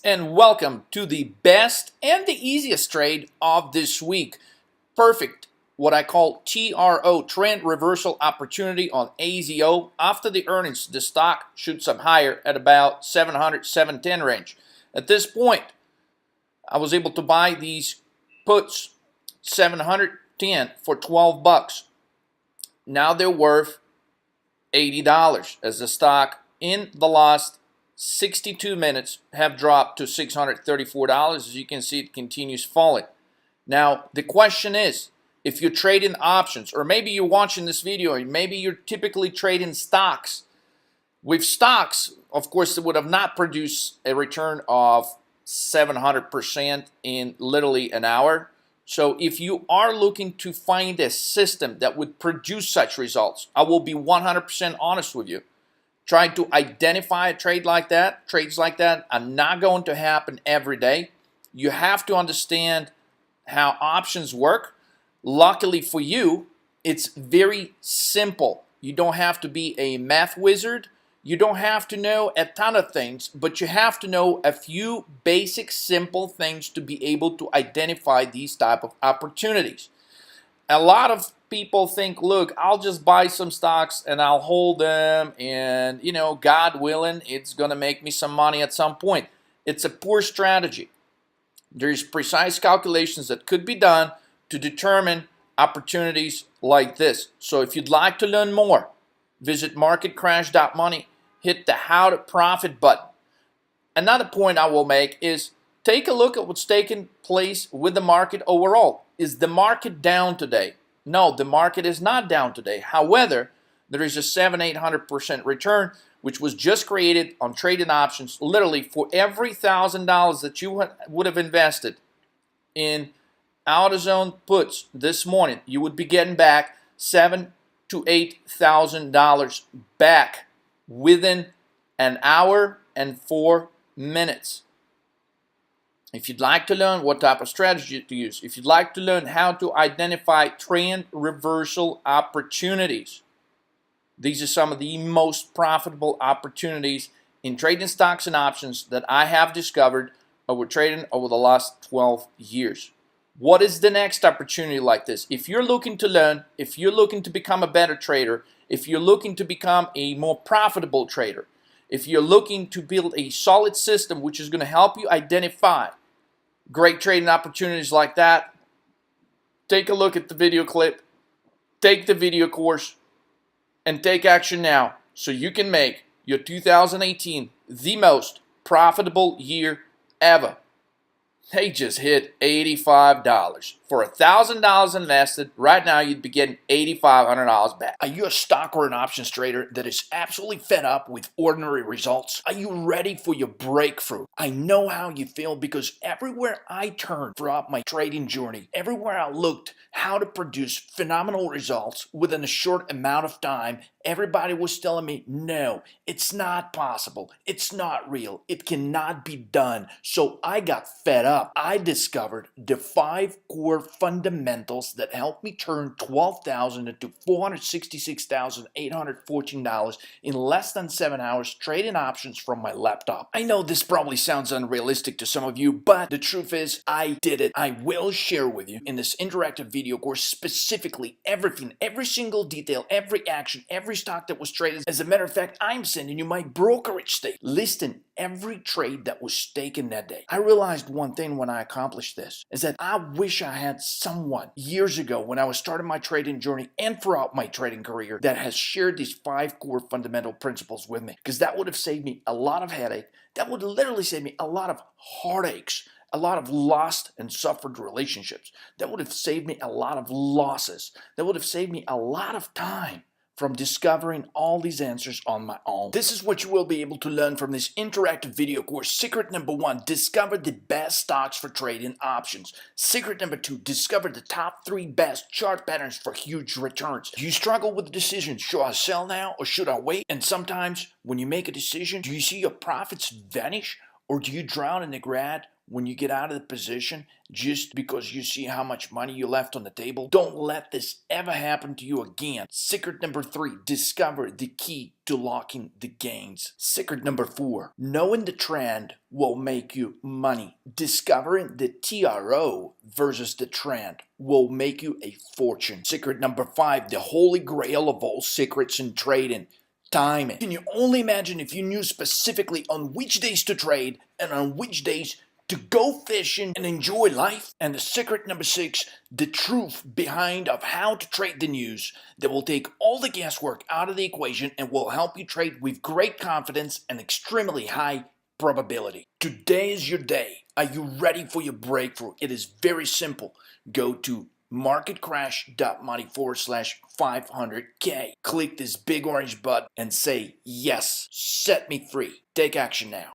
And welcome to the best and the easiest trade of this week. Perfect, what I call TRO, trend reversal opportunity on AZO. After the earnings, the stock shoots up higher at about 700, 710 range. At this point, I was able to buy these puts 710 for 12 bucks. Now they're worth $80 as the stock in the last 62 minutes have dropped to $634. As you can see, it continues falling. Now, the question is, if you're trading options, or maybe you're watching this video, and maybe you're typically trading stocks. With stocks, of course, it would have not produced a return of 700% in literally an hour. So if you are looking to find a system that would produce such results, I will be 100% honest with you. Trying to identify a trade like that, trades like that, are not going to happen every day. You have to understand how options work. Luckily for you, it's very simple. You don't have to be a math wizard. You don't have to know a ton of things, but you have to know a few basic, simple things to be able to identify these type of opportunities. A lot of people think, look, I'll just buy some stocks and I'll hold them and, God willing, it's going to make me some money at some point. It's a poor strategy. There's precise calculations that could be done to determine opportunities like this. So if you'd like to learn more, visit marketcrash.money, hit the How to Profit button. Another point I will make is take a look at what's taking place with the market overall. Is the market down today? No, the market is not down today. However, there is a 700-800% return, which was just created on trading options. Literally, for every $1,000 that you would have invested in out-of-zone puts this morning, you would be getting back $7,000 to $8,000 back within an hour and 4 minutes. If you'd like to learn what type of strategy to use, if you'd like to learn how to identify trend reversal opportunities, these are some of the most profitable opportunities in trading stocks and options that I have discovered over trading over the last 12 years. What is the next opportunity like this? If you're looking to learn, if you're looking to become a better trader, if you're looking to become a more profitable trader, if you're looking to build a solid system which is going to help you identify great trading opportunities like that, take a look at the video clip, take the video course, and take action now so you can make your 2018 the most profitable year ever. They just hit $85. For $1,000 invested, right now you'd be getting $8,500 back. Are you a stock or an options trader that is absolutely fed up with ordinary results? Are you ready for your breakthrough? I know how you feel because everywhere I turned throughout my trading journey, everywhere I looked how to produce phenomenal results within a short amount of time, everybody was telling me, no, it's not possible. It's not real. It cannot be done. So I got fed up. I discovered the 5 core fundamentals that helped me turn $12,000 into $466,814 in less than 7 hours trading options from my laptop. I know this probably sounds unrealistic to some of you, but the truth is I did it. I will share with you in this interactive video course specifically everything, every single detail, every action, every stock that was traded. As a matter of fact, I'm sending you my brokerage statement listing every trade that was taken that day. I realized one thing when I accomplished this is that I wish I had someone years ago when I was starting my trading journey and throughout my trading career that has shared these 5 core fundamental principles with me, because that would have saved me a lot of headache. That would literally save me a lot of heartaches, a lot of lost and suffered relationships. That would have saved me a lot of losses. That would have saved me a lot of time from discovering all these answers on my own. This is what you will be able to learn from this interactive video course. Secret number 1, discover the best stocks for trading options. Secret number 2, discover the top 3 best chart patterns for huge returns. Do you struggle with the decision, should I sell now or should I wait? And sometimes when you make a decision, do you see your profits vanish or do you drown in the when you get out of the position just because you see how much money you left on the table. Don't let this ever happen to you again. Secret number 3, discover the key to locking the gains. Secret number 4, knowing the trend will make you money. Discovering the TRO versus the trend will make you a fortune. Secret number 5, the holy grail of all secrets in trading. Timing. Can you only imagine if you knew specifically on which days to trade and on which days to go fishing and enjoy life? And the secret number 6, the truth behind of how to trade the news that will take all the guesswork out of the equation and will help you trade with great confidence and extremely high probability. Today is your day. Are you ready for your breakthrough? It is very simple. Go to marketcrash.money/500K. Click this big orange button and say, yes, set me free. Take action now.